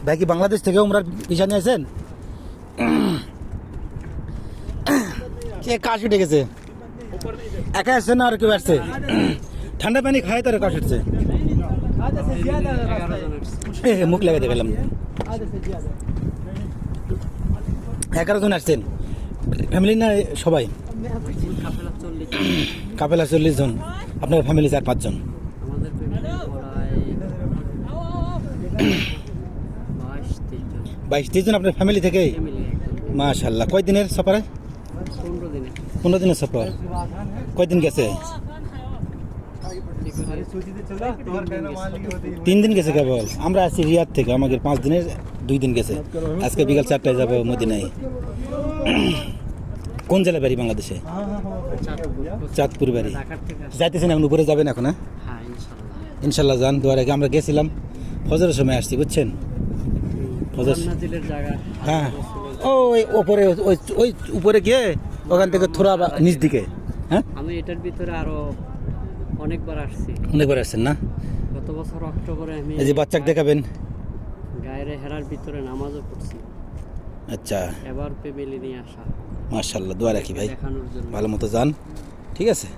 ভাই কি বাংলাদেশ থেকে উমরার ভিসা নিয়ে আসেন? কে কাশ উঠে গেছে? একা আসছে না আর কেউ আসছে? ঠান্ডা পানি খায় তার কাশ উঠছে। মুখ লাগাতে গেলাম। 11 জন আসছেন ফ্যামিলি না সবাই? কাপেলা 40 জন। আপনার ফ্যামিলি 4-5 জন? 22-23 জন আপনার ফ্যামিলি থেকে। মাশাআল্লাহ। কয় দিনের সফরে? 15 দিনের সফর। কয়দিন গেছে? 3 দিন গেছে কেবল। আমরা আছি রিয়াদ থেকে, আমাদের 5 দিনের 2 দিন গেছে। আজকে বিকাল 4টায় যাবো মদিনায়। কোন জেলা বাড়ি বাংলাদেশে? চাঁদপুর বাড়ি। যাইতেছেন এখন, উপরে যাবেন এখন? হ্যাঁ ইনশাল্লাহ যান। দুয়ার আগে আমরা গেছিলাম, ফজরের সময় আসছি বুঝছেন। ফজর, হ্যাঁ ওই উপরে, ওই উপরে গিয়ে ওখান থেকে থোড়া নিচ দিকে। হ্যাঁ আমি এটার ভিতরে আরো অনেকবার আসছি। অনেকবার আসছেন না? গত বছর অক্টোবরে আমি এই যে বাচ্চাকে দেখাবেন। গায়ের হেরার ভিতরে নামাজও পড়ছি। আচ্ছা, এবার ফ্যামিলি নিয়ে আসা। মাশাআল্লাহ, দোয়া রাখি ভাই, দেখানোর জন্য। ভালো মতো যান, ঠিক আছে।